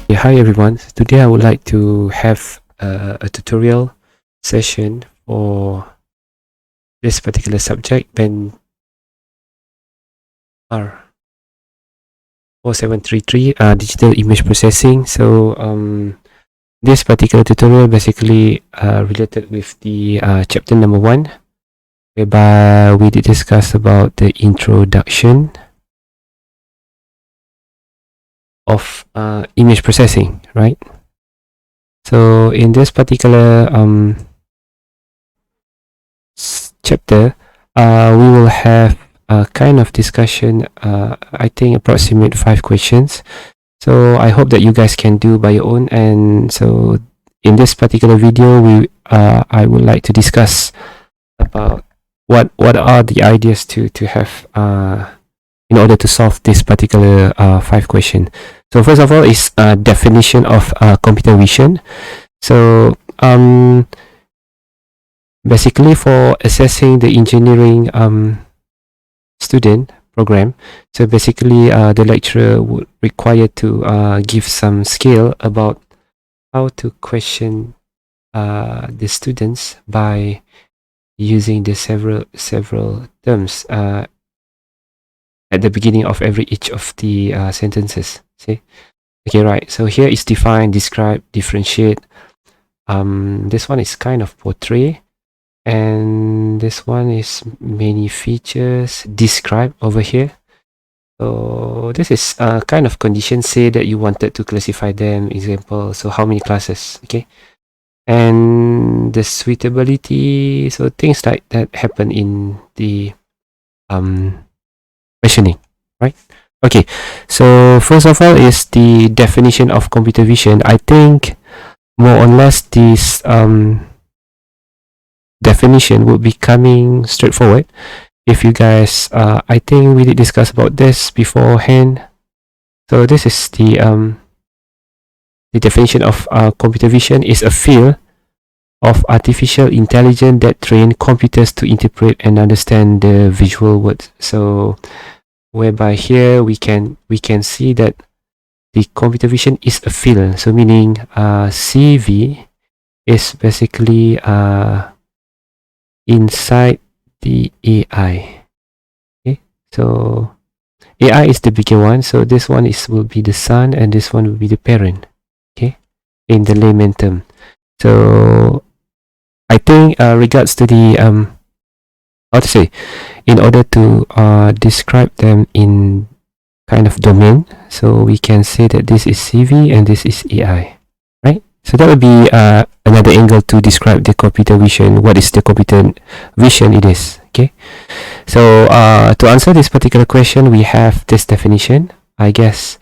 Yeah, hi everyone. Today I would like to have a tutorial session for this particular subject, Ben R4733, digital image processing. So this particular tutorial basically related with the chapter number 1, whereby we did discuss about the introduction of image processing, right? So in this particular chapter, we will have a kind of discussion, I think approximate 5 questions. So I hope that you guys can do by your own. And so in this particular video, I would like to discuss about what are the ideas to have in order to solve this particular 5 question. So first of all is definition of computer vision. So basically for assessing the engineering student program, so basically the lecturer would require to give some skill about how to question the students by using the several terms at the beginning of each of the sentences. See, okay, right. So here is define, describe, differentiate. This one is kind of portray, and this one is many features, describe over here. So this is kind of condition, say that you wanted to classify them, example, so how many classes, okay? And the suitability, so things like that happen in the questioning, right? Okay, so first of all is the definition of computer vision. I think more or less this definition would be coming straightforward. If you guys, I think we did discuss about this beforehand. So this is the definition of computer vision is a field of artificial intelligence that train computers to interpret and understand the visual words. So whereby here we can see that the computer vision is a field. So meaning CV is basically inside the AI. Okay, so AI is the bigger one. So this one will be the son, and this one will be the parent. Okay, in the layman term. So I think regards to the how to say, in order to describe them in kind of domain, so we can say that this is CV and this is AI, right? So that would be another angle to describe the computer vision. What is the computer vision it is, okay? So to answer this particular question, we have this definition. I guess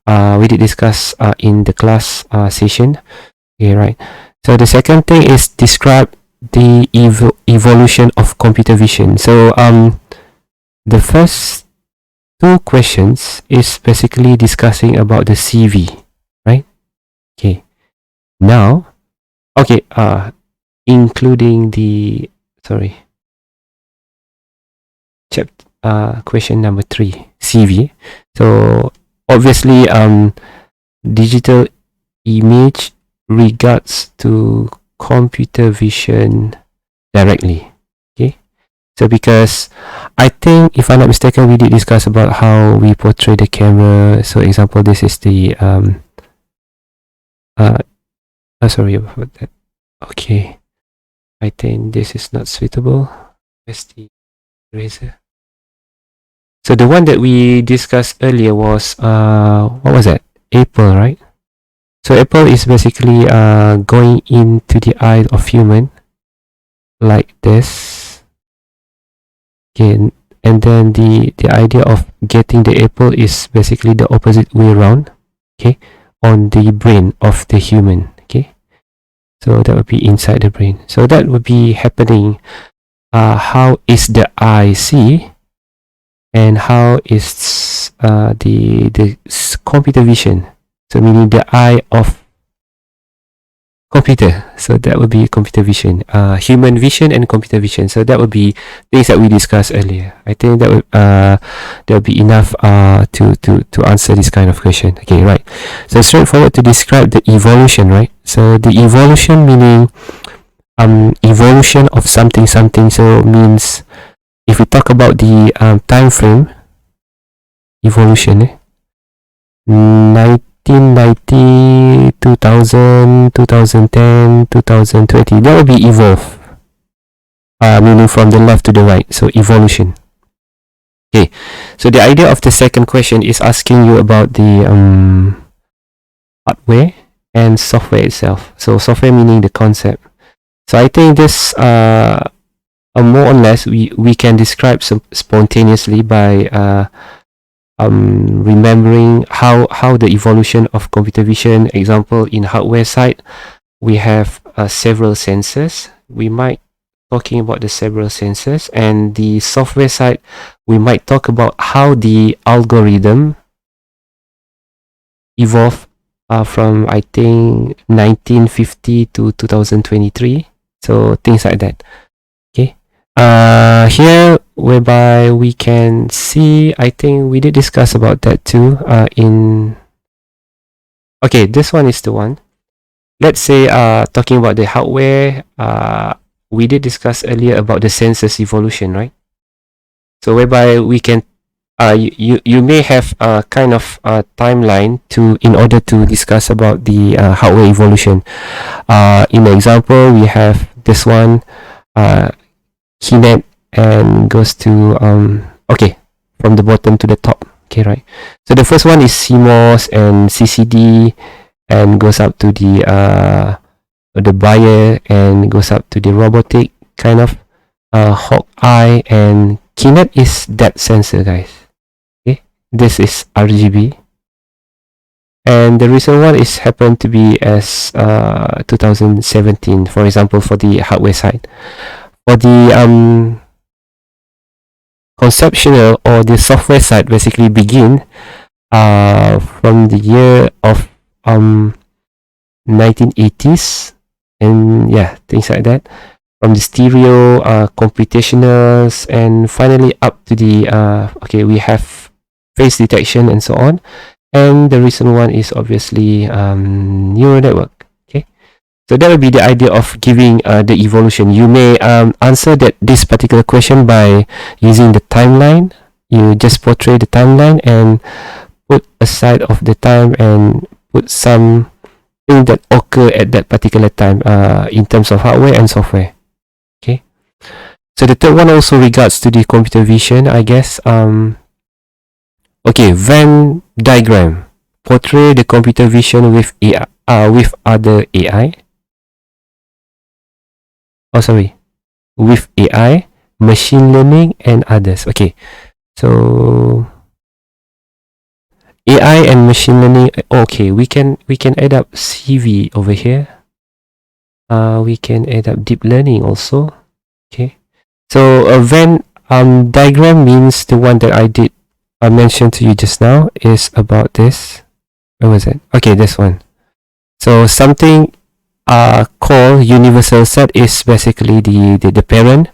we did discuss in the class session, okay, right? So the second thing is describe the evolution of computer vision. So the first 2 questions is basically discussing about the CV, right? Okay. Now, okay, including the question number 3, CV. So obviously digital image regards to computer vision directly. Okay, so because I think, if I'm not mistaken, we did discuss about how we portray the camera. So example, this is the sorry about that. Okay, I think this is not suitable. Where's the eraser? So the one that we discussed earlier was what was that? Apple, right? So Apple is basically going into the eye of human like this. Okay, and then the idea of getting the apple is basically the opposite way around, okay, on the brain of the human, okay. So that would be inside the brain. So that would be happening. How is the eye see, and how is the computer vision? So meaning the eye of computer. So that would be computer vision, human vision and computer vision. So that would be things that we discussed earlier. I think that would be enough to answer this kind of question. Okay, right. So straightforward to describe the evolution, right? So the evolution meaning evolution of something. So means if we talk about the time frame evolution, 1990, 2000, 2010, 2020, that will be evolve, meaning from the left to the right, so evolution. Okay, so the idea of the second question is asking you about the hardware and software itself. So software meaning the concept. So I think this more or less we can describe spontaneously by remembering how the evolution of computer vision. Example, in hardware side we have several sensors. We might talking about the several sensors, and the software side we might talk about how the algorithm evolved from I think 1950 to 2023, so things like that. Okay, here whereby we can see, I think we did discuss about that too in okay, this one is the one. Let's say talking about the hardware, we did discuss earlier about the sensors evolution, right? So whereby we can you may have a kind of timeline in order to discuss about the hardware evolution. In the example we have this one, KNet, and goes to okay, from the bottom to the top. Okay, right. So the first one is CMOS and CCD, and goes up to the buyer, and goes up to the robotic kind of Hawkeye, and KNet is depth sensor, guys. Okay, this is RGB, and the recent one is happened to be as 2017, for example, for the hardware side. For the conceptual or the software side, basically begin from the year of 1980s, and yeah, things like that, from the stereo, computationals, and finally up to the okay, we have face detection and so on. And the recent one is obviously neural network. Okay, so that would be the idea of giving the evolution. You may answer this particular question by using the timeline. You just portray the timeline and put aside of the time and put some thing that occur at that particular time in terms of hardware and software. Okay, so the third one also regards to the computer vision, I guess. Okay, Venn diagram, portray the computer vision with AI, with other AI. Oh, sorry, with AI, machine learning, and others. Okay, so AI and machine learning. Okay, we can add up CV over here. We can add up deep learning also. Okay, so a Venn diagram means the one that I mentioned to you just now is about this. Where was it? Okay, this one. So something called universal set is basically the parent,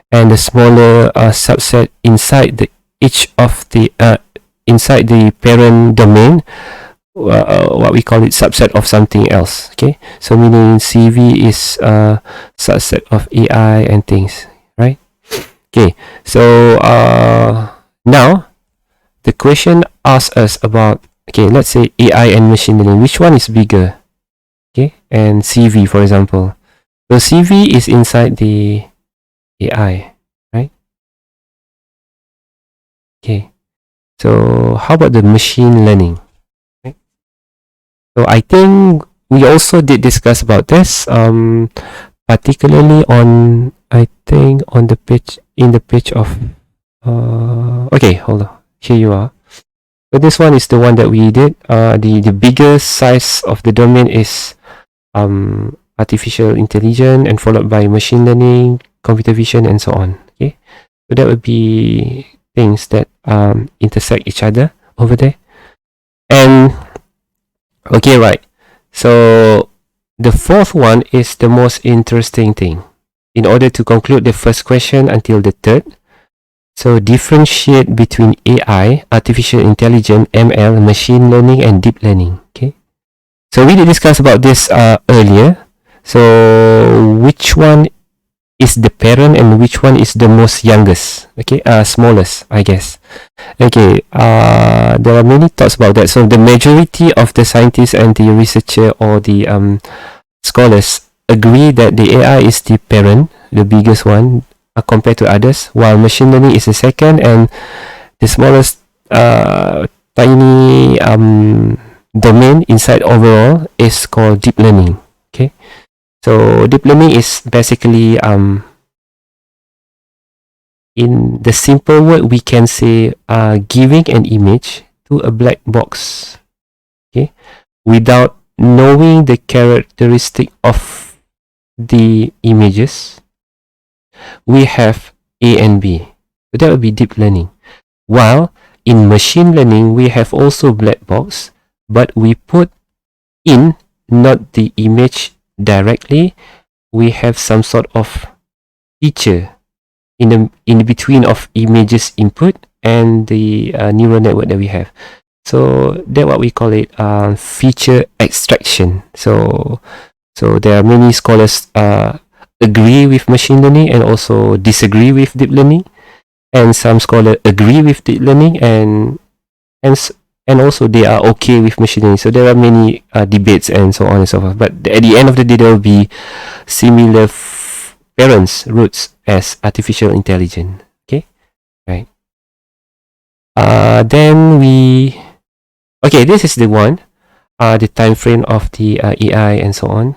and the smaller subset inside each of the inside the parent domain, what we call it, subset of something else. Okay, so meaning CV is subset of AI and things, right? Okay, so now the question asks us about, okay, let's say AI and machine learning, which one is bigger? Okay, and CV, for example. So CV is inside the AI, right? Okay, so how about the machine learning? Okay. So I think we also did discuss about this, particularly on, I think, on the page, in the page of okay, hold on, here you are. So this one is the one that we did. The biggest size of the domain is artificial intelligence, and followed by machine learning, computer vision, and so on. Okay, so that would be things that intersect each other over there. And okay, right, so the fourth one is the most interesting thing. In order to conclude the first question until the third, so differentiate between AI, artificial intelligence, ML, machine learning, and deep learning. Okay. So we did discuss about this earlier. So which one is the parent and which one is the most youngest? Okay, smallest, I guess. Okay, there are many thoughts about that. So the majority of the scientists and the researcher or the scholars agree that the AI is the parent, the biggest one, compared to others, while machine learning is the second, and the smallest tiny domain inside overall is called deep learning. Okay, so deep learning is basically in the simple word we can say giving an image to a black box, okay, without knowing the characteristic of the images. We have A and B. So that would be deep learning. While in machine learning, we have also black box, but we put in not the image directly. We have some sort of feature in between of images input and the neural network that we have. So that's what we call it feature extraction. So there are many scholars agree with machine learning and also disagree with deep learning, and some scholars agree with deep learning and also they are okay with machine learning. So there are many debates and so on and so forth, but at the end of the day there will be similar parents roots as artificial intelligence. Okay, right. Then this is the one, the time frame of the AI and so on.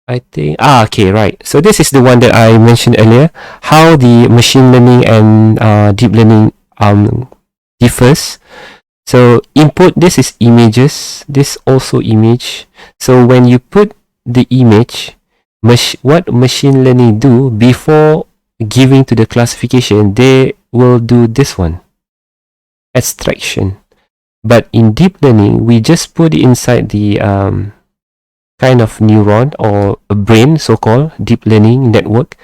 I think okay, right. So this is the one that I mentioned earlier, how the machine learning and deep learning differs. So input, this is images, this also image. So when you put the image, what machine learning do before giving to the classification, they will do this one, extraction. But in deep learning, we just put it inside the kind of neuron or a brain, so-called deep learning network.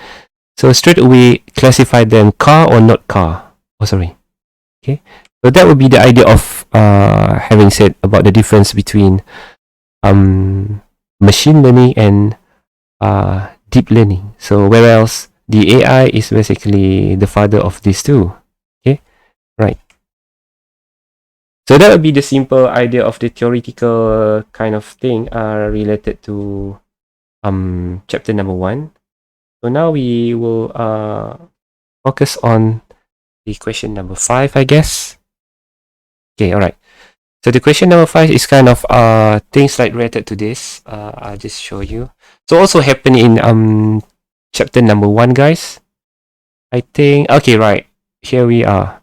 So straight away classify them car or not car. Okay. So that would be the idea of having said about the difference between machine learning and deep learning. So whereas the AI is basically the father of these two. Okay, right. So that would be the simple idea of the theoretical kind of thing related to chapter number 1. So now we will focus on the question number 5, I guess. Okay, all right. So the question number 5 is kind of things like related to this. I'll just show you. So also happened in chapter number 1, guys. I think okay, right. Here we are.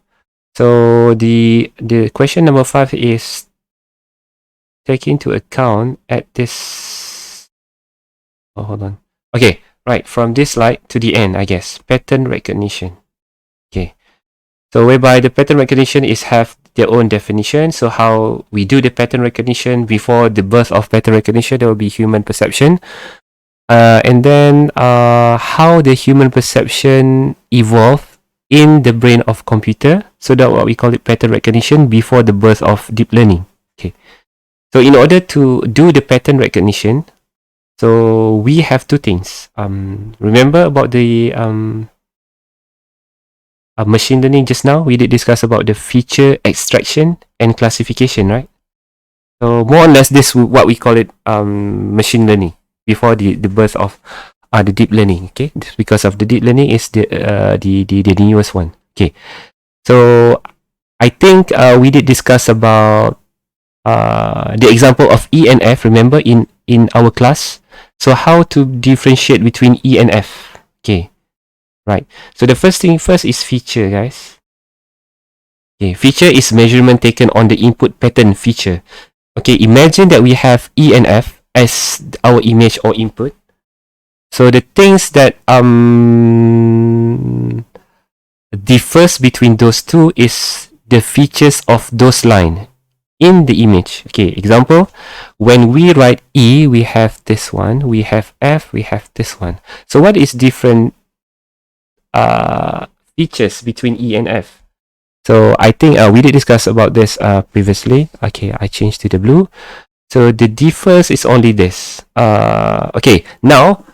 So the question number 5 is take into account at this. Oh, hold on. Okay, right. From this slide to the end, I guess pattern recognition. Okay. So whereby the pattern recognition is have their own definition. So how we do the pattern recognition before the birth of pattern recognition, there will be human perception. And then how the human perception evolved in the brain of computer. So that's what we call it pattern recognition before the birth of deep learning. Okay. So in order to do the pattern recognition, so we have two things. Remember about the machine learning just now? We did discuss about the feature extraction and classification, right? So more or less this what we call it machine learning before the birth of the deep learning. Okay, because of the deep learning is the newest one. Okay, so I think we did discuss about the example of E and F. Remember in our class. So how to differentiate between E and F? Okay, right. So the first thing first is feature, guys. Okay, feature is measurement taken on the input pattern feature. Okay, imagine that we have E and F as our image or input. So the things that differs between those two is the features of those line. in the image. Okay, example, when we write E, we have this one, we have F, we have this one. So what is different features between E and F? So I think we did discuss about this previously. Okay, I changed to the blue. So the difference is only this. Okay, now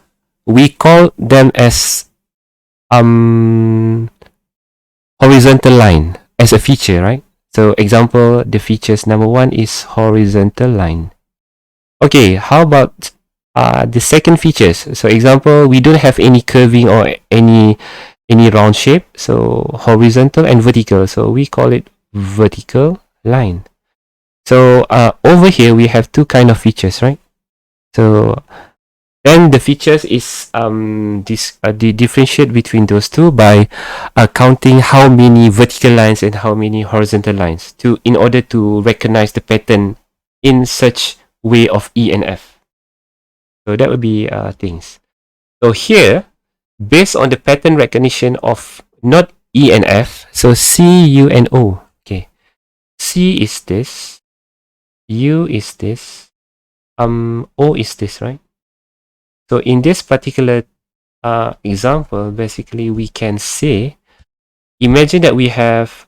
we call them as horizontal line as a feature, right? So example, the features number 1 is horizontal line. Okay, how about the second features? So example, we don't have any curving or any round shape. So horizontal and vertical. So we call it vertical line. So over here we have two kind of features, right? So then the features is the differentiate between those two by counting how many vertical lines and how many horizontal lines in order to recognize the pattern in such way of E and F. So that would be things. So here, based on the pattern recognition of not E and F, so C, U, and O. Okay, C is this, U is this, O is this, right? So in this particular example, basically we can say, imagine that we have,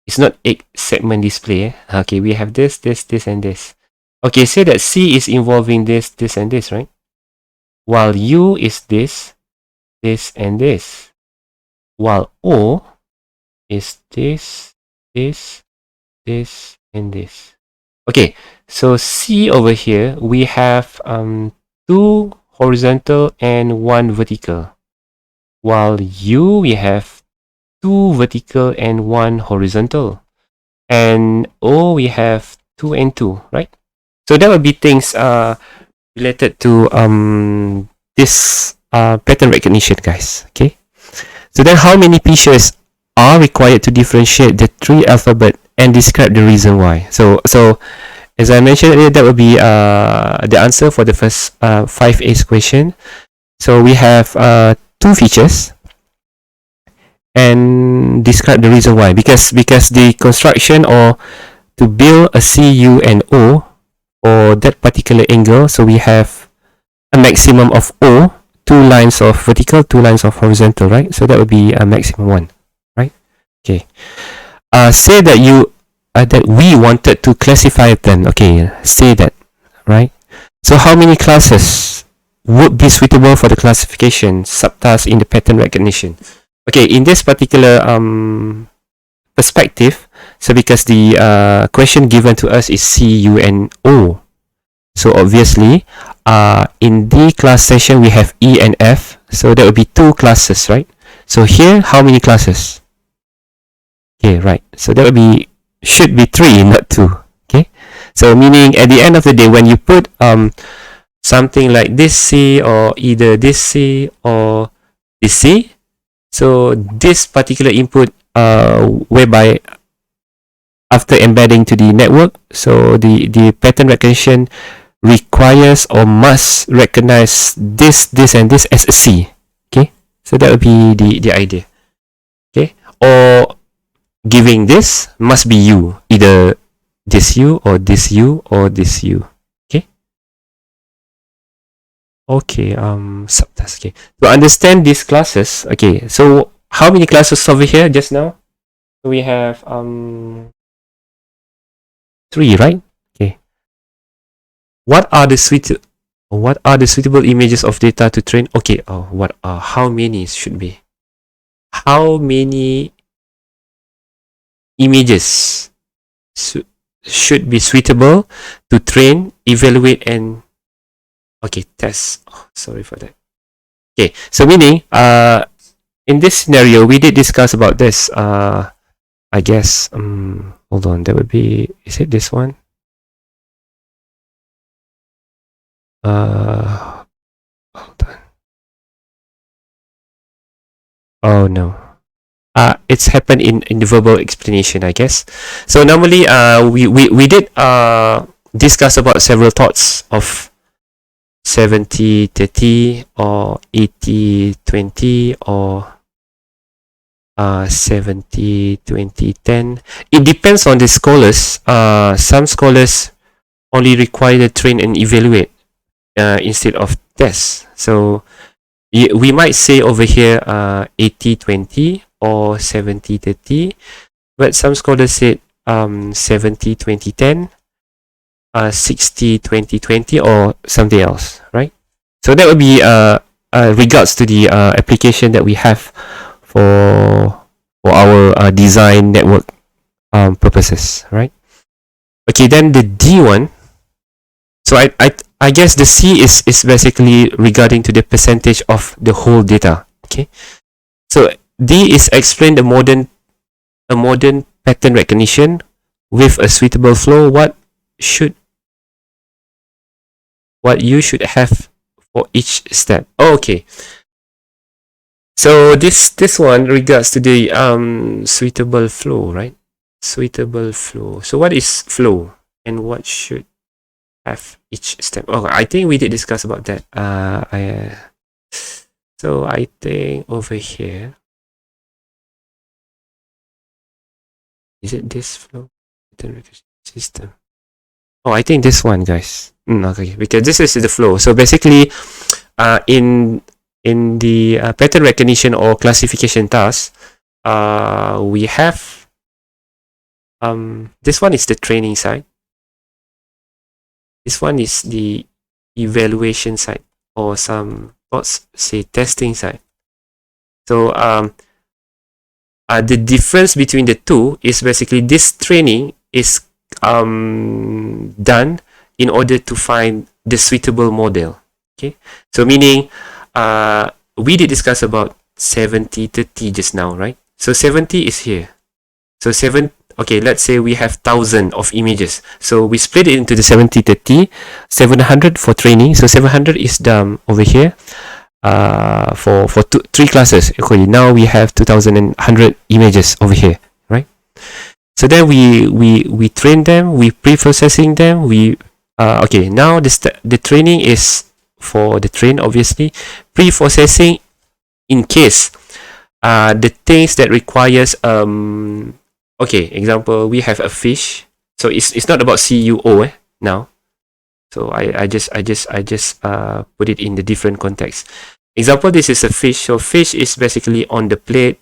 it's not 8-segment display. Okay, we have this, this, this, and this. Okay, say that C is involving this, this, and this, right? While U is this, this, and this. While O is this, this, this, and this. Okay, so C over here, we have 2 horizontal and 1 vertical. While U, we have 2 vertical and 1 horizontal. And O, we have 2 and 2, right? So that would be things related to this pattern recognition, guys. Okay. So then how many features are required to differentiate the 3 alphabet and describe the reason why? So as I mentioned earlier, that would be the answer for the first 5A's question. So we have 2 features and describe the reason why. Because the construction or to build a C, U, and O for that particular angle, so we have a maximum of O, 2 lines of vertical, 2 lines of horizontal, right? So that would be a maximum 1, right? Okay. Say that that we wanted to classify them. Okay, say that, right? So how many classes would be suitable for the classification subtask in the pattern recognition? Okay, in this particular perspective, so because the question given to us is C, U, and O, so obviously in the class session we have E and F, so that would be 2 classes, right? So here, how many classes? Okay, right. So that would be, should be 3, not 2. Okay, so meaning at the end of the day, when you put something like this C, or either this C or this C, so this particular input whereby after embedding to the network, so the pattern recognition requires or must recognize this, this, and this as a C. Okay, so that would be the idea. Okay, or giving this must be U, either this U or this U or this U. Okay. Okay, subtask. Okay, to understand these classes, okay, so how many classes over here just now? So we have 3, right? Okay. What are the suitable images of data to train? Okay, how many should be? How many images should be suitable to train, evaluate, and test? Sorry for that. Okay, so meaning in this scenario we did discuss about this. I guess hold on, that would be, is it this one? Hold on. Oh no. It's happened in the verbal explanation, I guess. So normally we did discuss about several thoughts of 70-30 or 80-20 or 70, 20, 10. It depends on the scholars. Some scholars only require the train and evaluate instead of test. So we might say over here 80, 20 or 70, 30. But some scholars said 70, 20, 10, 60, 20, 20 or something else, right? So that would be regards to the application that we have for our design network purposes, right? Okay, then the D one. So I guess the C is basically regarding to the percentage of the whole data. Okay, so D is explain the modern pattern recognition with a suitable flow. What you should have for each step. Oh, okay. So this one regards to the suitable flow, right? Suitable flow. So what is flow and what should have each step? Oh, I think we did discuss about that. So I think over here, is it this flow system? Oh, I think this one, guys. Okay, because this is the flow. So basically, in the pattern recognition or classification task, we have this one is the training side. This one is the evaluation side, or some thoughts say testing side. So the difference between the two is basically this training is done in order to find the suitable model. Okay, so meaning we did discuss about 70, 30 just now, right? So 70 is here. So okay, let's say we have 1,000 of images. So we split it into the 70, 30, 700 for training. So 700 is done over here for three classes. Okay, now we have 2,100 images over here, right? So then we train them, we pre-processing them, okay, now the training is for the train, obviously. Pre-processing in case the things that requires okay, example, we have a fish. So it's not about CUO now. So I just put it in the different context. Example, this is a fish. So fish is basically on the plate.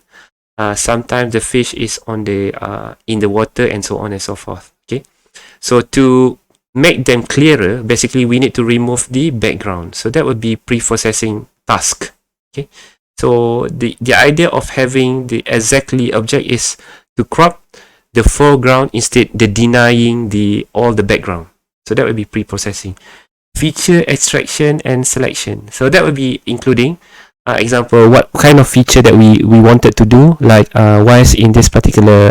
Sometimes the fish is on the in the water, and so on and so forth. Okay, so to make them clearer, basically we need to remove the background. So that would be pre-processing task. Okay, so the idea of having the exactly object is to crop the foreground instead the denying all the background. So that would be pre-processing. Feature extraction and selection. So that would be including example, what kind of feature that we wanted to do, like wise in this particular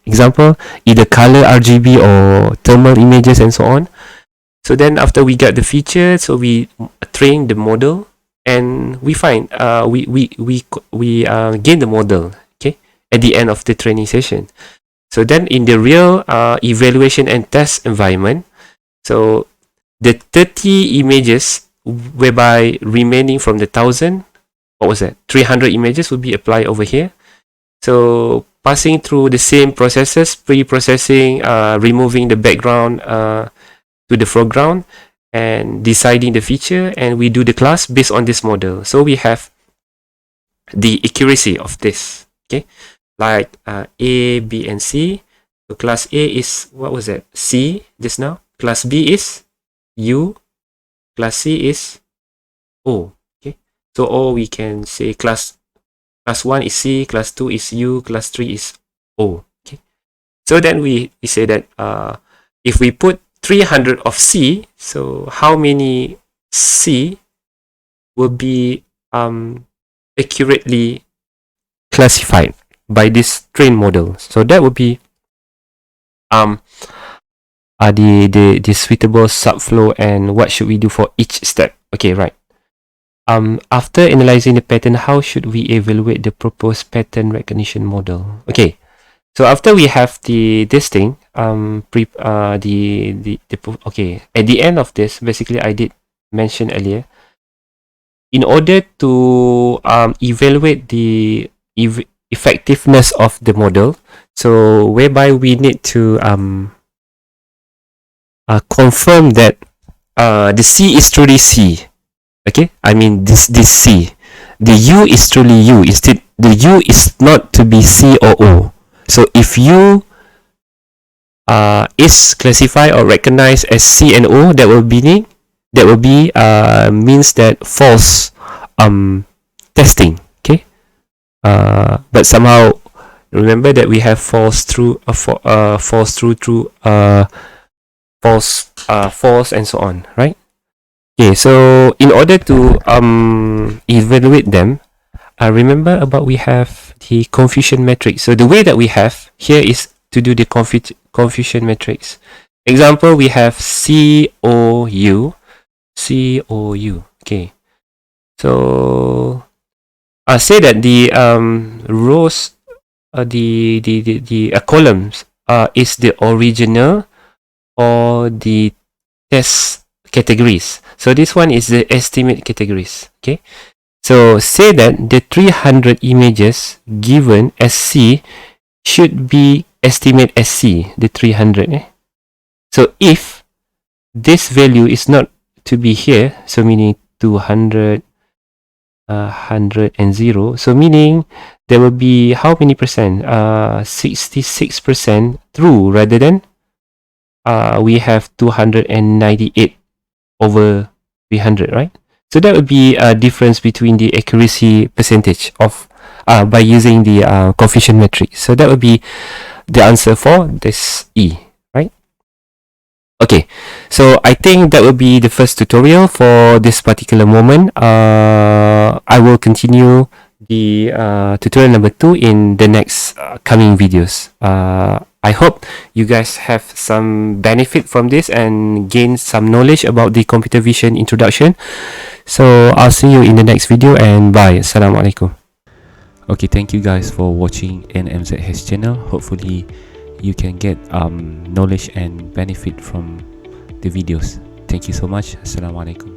example, either color, RGB or thermal images and so on. So then after we get the feature, so we train the model and we find we gain the model, okay, at the end of the training session. So then in the real evaluation and test environment, so the 30 images whereby remaining from the 1,000, what was that? 300 images would be applied over here. So passing through the same processes, pre-processing, removing the background to the foreground, and deciding the feature, and we do the class based on this model. So we have the accuracy of this, okay, like A, B, and C. So class A is, what was that? C just now. Class B is U. Class C is O. Okay, so or we can say class 1 is C, class 2 is U, class 3 is O. Okay, so then we say that if we put 300 of C, so how many C will be accurately classified by this train model? So that would be the suitable subflow and what should we do for each step. Okay, right. After analyzing the pattern, how should we evaluate the proposed pattern recognition model? Okay, so after we have this thing, okay, at the end of this, basically I did mention earlier, in order to evaluate the effectiveness of the model. So whereby we need to confirm that the C is truly C. Okay, I mean this C. The U is truly U. Instead, the U is not to be C or O. So if U is classified or recognized as C and O, that will be means that false testing. Okay, but somehow remember that we have false true, false true, true, false, false, and so on, right? Okay, so in order to evaluate them, remember about we have the confusion matrix. So the way that we have here is to do the confusion matrix. Example, we have COU. Okay, so say that the rows, the columns is the original or the test categories. So this one is the estimate categories. Okay, so say that the 300 images given as C should be estimate as C, the 300. So if this value is not to be here, so meaning 200, 100 and 0, so meaning there will be how many percent? 66% true, rather than we have 298 over 300, right? So that would be a difference between the accuracy percentage of by using the confusion matrix. So that would be the answer for this E, right? Okay, so I think that will be the first tutorial for this particular moment. I will continue the tutorial number 2 in the next coming videos. I hope you guys have some benefit from this and gain some knowledge about the computer vision introduction. So I'll see you in the next video, and bye. Assalamualaikum. Okay, thank you guys for watching NMZH channel. Hopefully you can get knowledge and benefit from the videos. Thank you so much. Assalamualaikum.